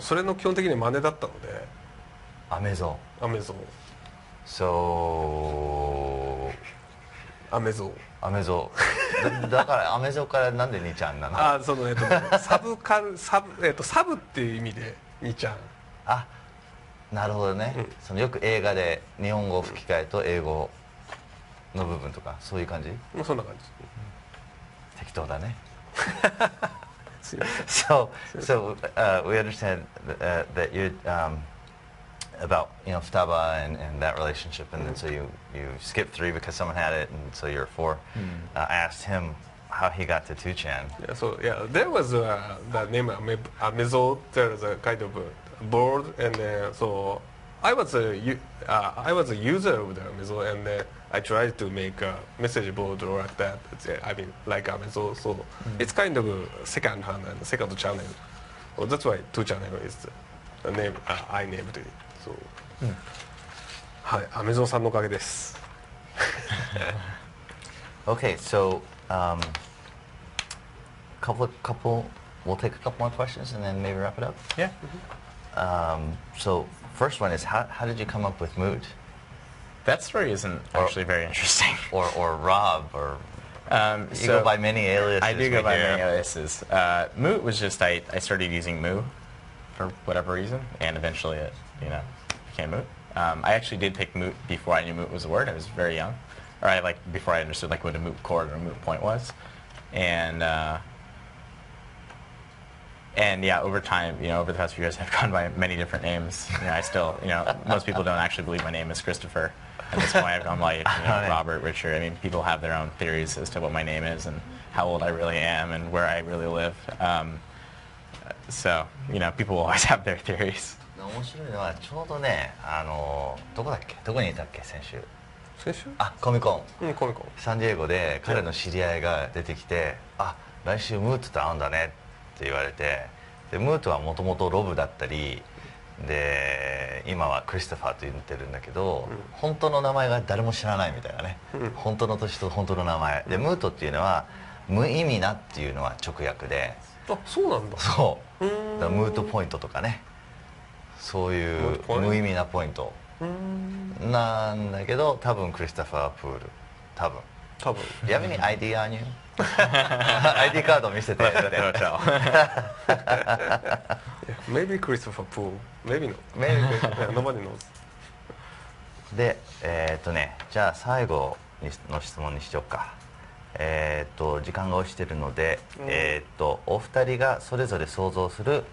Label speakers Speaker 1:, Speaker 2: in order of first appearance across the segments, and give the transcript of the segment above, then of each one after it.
Speaker 1: それの基本的に真似だったので。
Speaker 2: アメゾ。
Speaker 1: アメゾ。
Speaker 2: そう
Speaker 1: アメゾ。
Speaker 2: アメゾ。だからアメゾからなんで2ちゃんなの？
Speaker 1: そのサブっていう意味で2ちゃん。
Speaker 2: あ、なるほどね、そのよく映画で日本語吹き替えと英語の部分とかそういう感じ？
Speaker 1: そんな感じ。
Speaker 2: 適当だね。So we understand that you about Futaba and that relationship, and then so you skipped 3 because someone had it, and so you're 4. Asked him how he got to 2chan.
Speaker 1: Yeah, so there was the name Amezo. There was a kind of a board, and so I was a user of the Amezo, and I tried to make a message board like that. I mean, like Amezo. So it's kind of a second hand and second channel. So that's why 2channel is the name I named it. So, はい、アメゾンさんのおかげです。
Speaker 2: Okay, so we'll take a couple more questions and then maybe wrap it up.
Speaker 3: Yeah.
Speaker 2: So first one is how did you come up with Moot?
Speaker 3: That story isn't actually very interesting.
Speaker 2: Or Rob, or you go by many aliases.
Speaker 3: I do go by many aliases. Moot was just I started using Moo for whatever reason, and eventually it became Moot. I actually did pick Moot before I knew Moot was a word. I was very young, or before I understood what a moot court or a moot point was, and yeah, over time, over the past few years, I've gone by many different names. I still, most people don't actually believe my name is Christopher. At this point, I've gone by Robert, Richard. I mean, people have their own theories as to what my name is and how old I really am and where I really live. So, people will always have their theories.
Speaker 2: 面白いのはちょうどね、どこにいたっけ先週？コミコン。
Speaker 1: コミコン。
Speaker 2: サンディエゴで彼の知り合いが出てきて、来週ムートと会うんだねって言われて、でムートはもともとロブだったりで今はクリストファーと言ってるんだけど、本当の名前が誰も知らないみたいなね、本当の年と本当の名前で、ムートっていうのは無意味なっていうのは直訳で、
Speaker 1: そうなんだ。
Speaker 2: そうだからムートポイントとかね、そういう無意味なポイントなんだけど、多分クリストファー・プール、多分。Do you have any ID on you? ID カード見せて。
Speaker 1: Maybe Christopher Poole. Maybe not. Nobody knows.
Speaker 2: で、じゃあ最後の質問にしようか。時間が落ちてるので、お二人がそれぞれ想像する、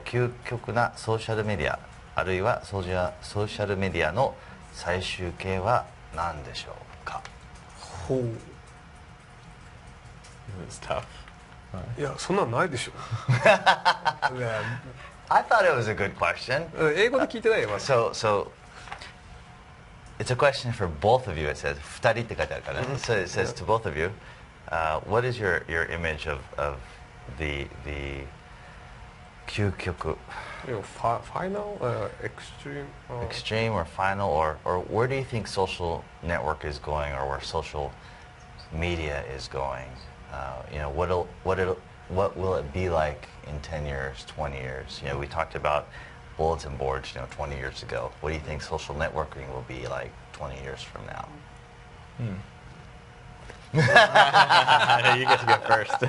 Speaker 2: 究極なソーシャルメディア、あるいはソーシャルメディアの最終形は何でしょうか。
Speaker 3: It's tough.
Speaker 1: いや、そんなのないでしょ。
Speaker 2: I thought it was a good question.
Speaker 1: 英語で聞いてないよ。
Speaker 2: So it's a question for both of you. It says 二人って書いてあるからね。So it says to both of you, what is your image of the 究極?
Speaker 1: Final, extreme,
Speaker 2: extreme or final, or where do you think social network is going, or where social media is going? What will it be like in 10 years, 20 years? We talked about bulletin boards, 20 years ago. What do you think social networking will be like 20 years from now?
Speaker 3: You get to go first.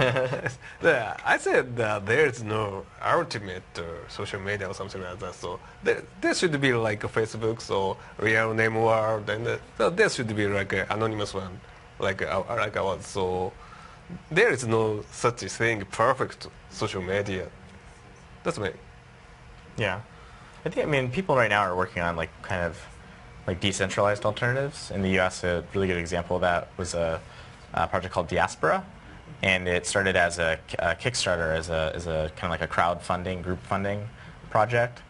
Speaker 1: I said there's no ultimate social media or something like that. So there should be like a Facebook, so real name world, and there should be like an anonymous one, like ours. So there is no such thing perfect social media. That's me.
Speaker 3: Yeah, I mean people right now are working on kind of decentralized alternatives. In the U.S., a really good example of that was a project called Diaspora, and it started as a Kickstarter, as a kind of like a crowdfunding, group funding project,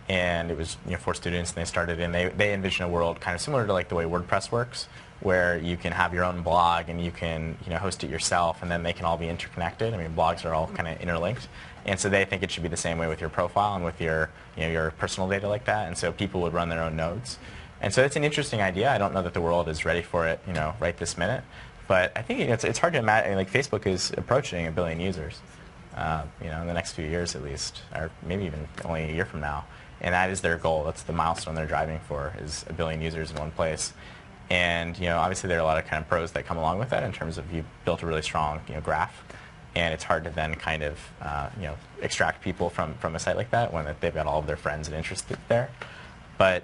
Speaker 3: and it was for students, and they started, and they envision a world kind of similar to the way WordPress works, where you can have your own blog and you can host it yourself, and then they can all be interconnected. I mean, blogs are all kind of interlinked, and so they think it should be the same way with your profile and with your your personal data like that, and so people would run their own nodes. And so it's an interesting idea. I don't know that the world is ready for it, right this minute. But I think it's hard to imagine. Facebook is approaching 1 billion users. in the next few years at least, or maybe even only a year from now. And that is their goal. That's the milestone they're driving for, is 1 billion users in one place. And obviously there are a lot of kind of pros that come along with that in terms of you've built a really strong graph, and it's hard to then kind of extract people from a site like that when they've got all of their friends and interests there. But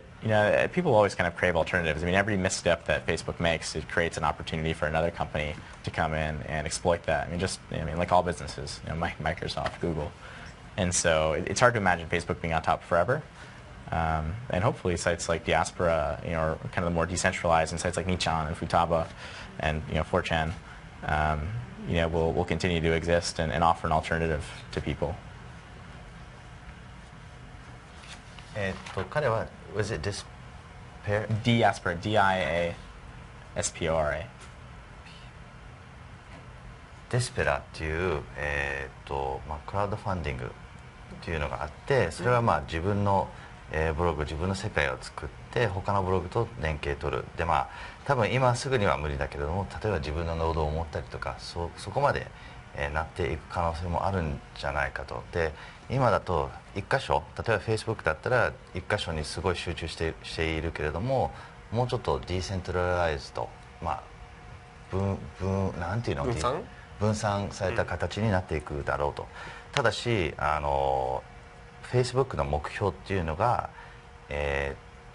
Speaker 3: people always kind of crave alternatives. I mean, every misstep that Facebook makes, it creates an opportunity for another company to come in and exploit that. I mean, like all businesses, Microsoft, Google. And so it's hard to imagine Facebook being on top forever. And hopefully sites like Diaspora, are kind of the more decentralized, and sites like Nichan and Futaba and 4chan, will continue to exist and offer an alternative to people.
Speaker 2: 彼は was it
Speaker 3: Diaspora, D-I-A-S-P-O-R-A.
Speaker 2: デスペラっていう、クラウドファンディングっていうのがあって、それは自分の、ブログ、自分の世界を作って他のブログと連携取る。で多分今すぐには無理だけれども、例えば自分のノードを持ったりとか、そこまで、なっていく可能性もあるんじゃないかと。で今だと1箇所、例えば Facebook だったら1箇所にすごい集中しているけれども、もうちょっとディーセントラライズと、なんていうの、分散された形になっていくだろうと。ただしFacebook の目標っていうのが、ユ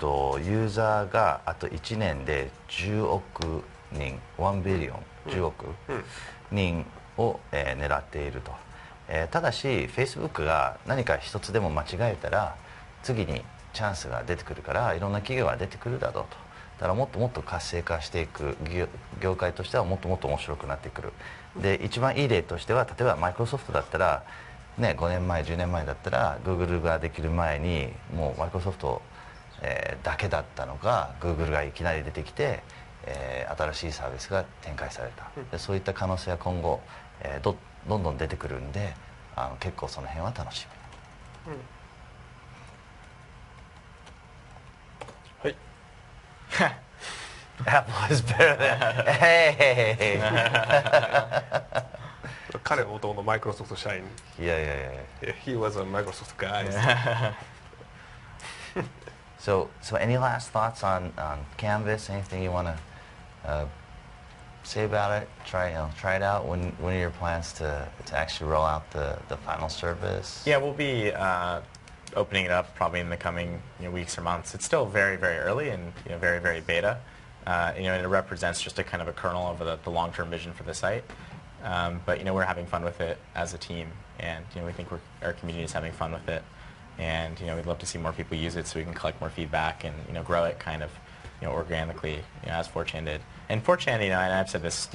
Speaker 2: ーザーがあと1年で10億人、1ビリオン、10億人を、狙っていると。ただし Facebook が何か一つでも間違えたら次にチャンスが出てくるから、いろんな企業が出てくるだろうと。だからもっともっと活性化していく、業界としてはもっともっと面白くなってくる。で一番いい例としては、例えばマイクロソフトだったら、5年前10年前だったら Google ができる前にもうマイクロソフト、だけだったのが Google がいきなり出てきて、新しいサービスが展開された。でそういった可能性は今後、どんどん出てくるんで、結構その辺は楽しみ。
Speaker 1: はい。
Speaker 2: Apple is better than hey
Speaker 1: 彼は元々マイクロソフト社員。
Speaker 2: いや
Speaker 1: He was a Microsoft guy.
Speaker 2: So any last thoughts on Canvas? Anything you want to say about it? Try it out. When are your plans to actually roll out the final service?
Speaker 3: Yeah, we'll be opening it up probably in the coming weeks or months. It's still very, very early and very, very beta. And it represents just a kind of a kernel of the long-term vision for the site. But we're having fun with it as a team, and we think our community is having fun with it, and we'd love to see more people use it so we can collect more feedback and grow it kind of organically, as 4chan did. And 4chan, and I've said this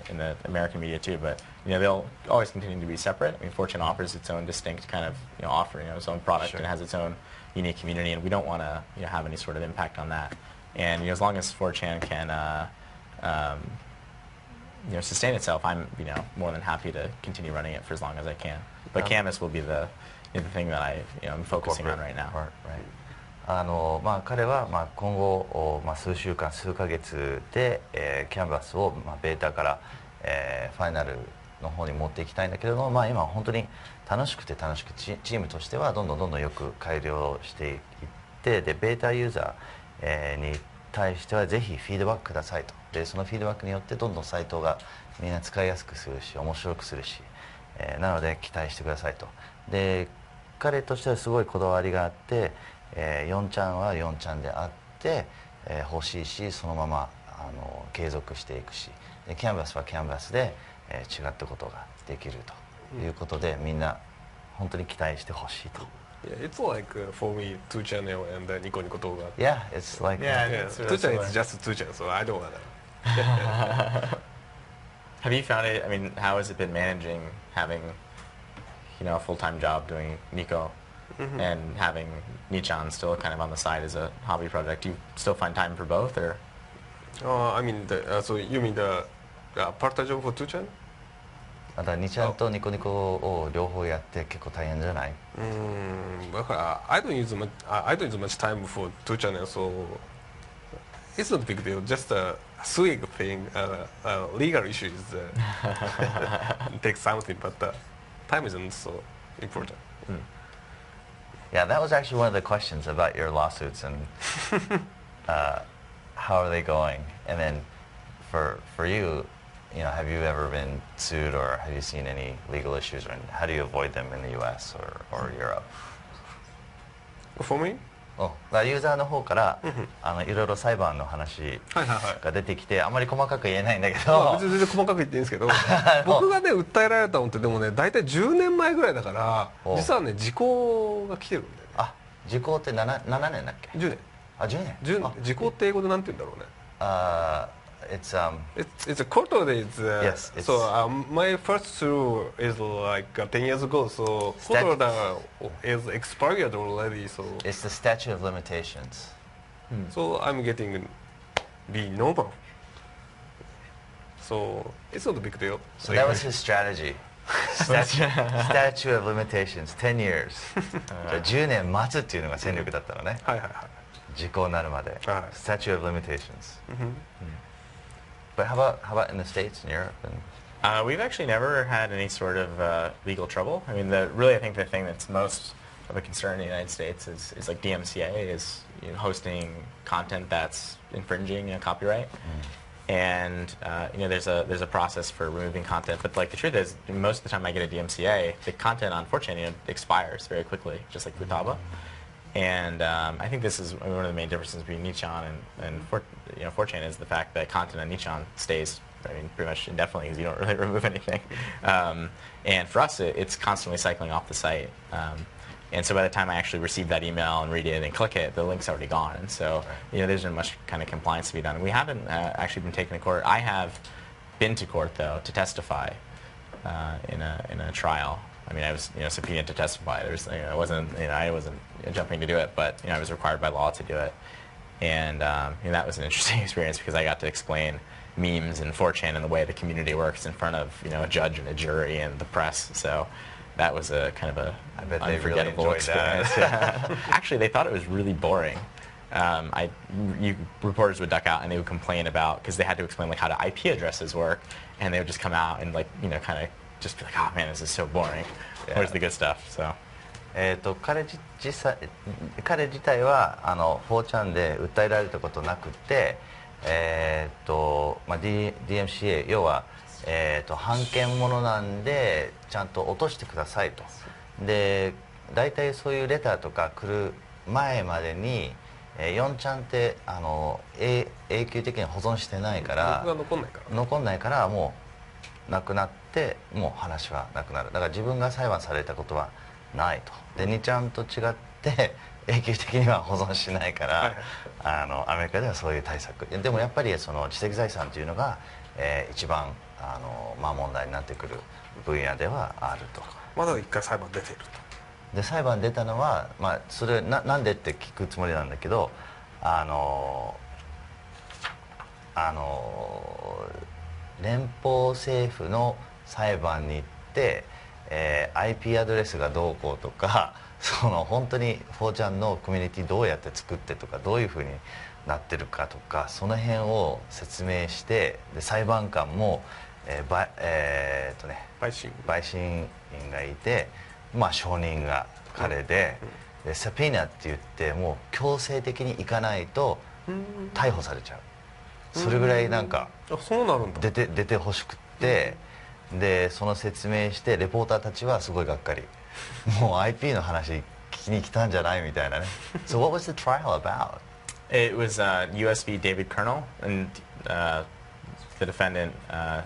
Speaker 3: in the American media too, but they'll always continue to be separate. I mean, 4chan offers its own distinct kind of offer, its own product,
Speaker 2: Sure.
Speaker 3: and has its own unique community, and we don't want to have any sort of impact on that. And as long as 4chan can sustain itself, I'm more than happy to continue running it for as long as I can. But Canvas will be the thing that I'm focusing on right now.
Speaker 2: Right. 彼は今後数週間数ヶ月でキャンバスをベータからファイナルの方に持っていきたいんだけれども、今本当に楽しくてチームとしてはどんどんよく改良していって、でベータユーザーに対してはぜひフィードバックくださいと。でそのフィードバックによってどんどんサイトがみんな使いやすくするし面白くするし、なので期待してくださいと。で彼としてはすごいこだわりがあって、4ちゃんは4ちゃんであって、欲しいし、そのまま継続していくし、でキャンバスはキャンバスで、違ったことができるということで、みんな本当に期待してほしいと。
Speaker 1: Yeah, it's like for me 2 channel and Nico Nico 動画。
Speaker 2: Yeah, it's like
Speaker 1: Yeah, 2 channel is just 2 channel, so I don't wanna.
Speaker 3: Have you found it? I mean, how has it been managing having a full-time job doing Nico and having Nichan still kind of on the side as a hobby project? Do you still find time for both, or?
Speaker 1: I mean, so you mean the part-time job for 2 channel?
Speaker 2: だから2ちゃんとニコニコを両方やって結構大変じゃない？I
Speaker 1: don't use much time for 2 channel, so it's not a big deal. Just a swing thing, legal issues takes something, but time isn't so important.
Speaker 2: Yeah, that was actually one of the questions about your lawsuits and how are they going? And then for you, have you ever been sued or have you seen any legal issues, or how do you avoid them in the U.S. or Europe?
Speaker 1: For me?
Speaker 2: だからユーザーの方からいろいろ裁判の話が出てきて、あまり細かく言えないんだけど、
Speaker 1: 別に全然細かく言っていいんですけど僕がね訴えられたのってでもね大体10年前ぐらいだから実はね時効が来てるんだよね。
Speaker 2: あ、時効って 7年だっけ
Speaker 1: ？10年。
Speaker 2: あ、10年。
Speaker 1: 時効って英語でなんて言うんだろうね。
Speaker 2: It's
Speaker 1: a court order.
Speaker 2: Yes.
Speaker 1: So my first sue is like 10 years ago. So court order is expired already. So
Speaker 2: it's the statute of limitations.
Speaker 1: So I'm getting be normal. So it's not a big deal.
Speaker 2: So that was his strategy. Statute of limitations 10 years. 10年待つっていうのが戦略だったのね。
Speaker 1: はいはいはい。
Speaker 2: 時効になるまで。Statute of limitations. But how about in the States and Europe?
Speaker 3: We've actually never had any sort of legal trouble. I mean, really, I think the thing that's most of a concern in the United States is like DMCA is hosting content that's infringing copyright. And there's a process for removing content. But like the truth is, most of the time I get a DMCA, the content on 4chan expires very quickly, just like Futaba. And I think this is one of the main differences between Nichan and 4chan is the fact that content on Nichan stays, pretty much indefinitely because you don't really remove anything. And for us, it's constantly cycling off the site. And so by the time I actually receive that email and read it and click it, the link's already gone. And so there isn't much kind of compliance to be done. We haven't actually been taken to court. I have been to court though to testify in a trial. I mean, I was subpoenaed to testify. I wasn't jumping to do it, but I was required by law to do it, and that was an interesting experience because I got to explain memes and 4chan and the way the community works in front of a judge and a jury and the press. So that was a kind of unforgettable
Speaker 2: really
Speaker 3: experience. Actually, they thought it was really boring. Reporters would duck out and they would complain about because they had to explain like how the IP addresses work, and they would just come out and like kind of just be like, oh man, this is so boring. Where's the good stuff? So.
Speaker 2: 彼自体は4chan で訴えられたことなくて、DMCA 要は、版権ものなんでちゃんと落としてくださいと。で大体そういうレターとか来る前までに4chan って永久的に保存してないから残んないからもうなくなってもう話はなくなる。だから自分が裁判されたことはないと。で2chanと違って永久的には保存しないから、アメリカではそういう対策でもやっぱりその知的財産というのが、一番問題になってくる分野ではあると。
Speaker 1: まだ一回裁判出ていると。
Speaker 2: で裁判出たのは、それなんでって聞くつもりなんだけど連邦政府の裁判に行って、IP アドレスがどうこうとか本当に 4chan のコミュニティどうやって作ってとかどういうふうになってるかとかその辺を説明してで裁判官も、陪審員がいて、証人が彼で、サピーナって言ってもう強制的に行かないと逮捕されちゃう。それぐらいなんか出てほしくってでその説明してレポーターたちはすごいがっかりもう IP の話聞きに来たんじゃないみたいなね。So what was the trial about?
Speaker 3: It was US v. David Kernel, and the defendant,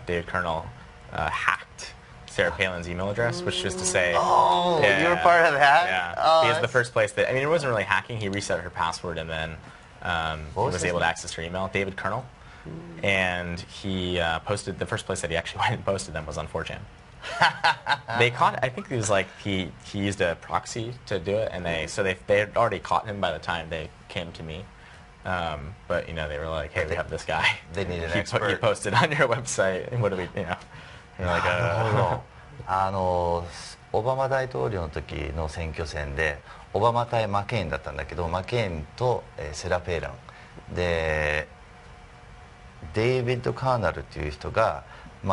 Speaker 3: David Kernel, hacked Sarah Palin's email address, which is to say...
Speaker 2: Oh, you were part of that?
Speaker 3: Yeah,
Speaker 2: oh,
Speaker 3: because the first place that... I mean, it wasn't really hacking. He reset her password and then was able to access her email. David Kernel. And he posted... The first place that he actually went and posted them was on 4chan. They caught... I think it was like he used a proxy to do it, and they had already caught him by the time they came to me. But they were like, hey, we have this guy.
Speaker 2: They need an expert.
Speaker 3: You posted on your website, and what do we... You're like,
Speaker 2: オバマ大統領の時の選挙戦でオバマ対マケインだったんだけどマケインと、セラ・ペーランでデイビッド・カーナルっていう人が、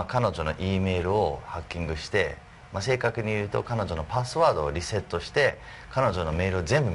Speaker 2: 彼女の E メールをハッキングして正確に言うと彼女のパスワードをリセットして彼女のメールを全部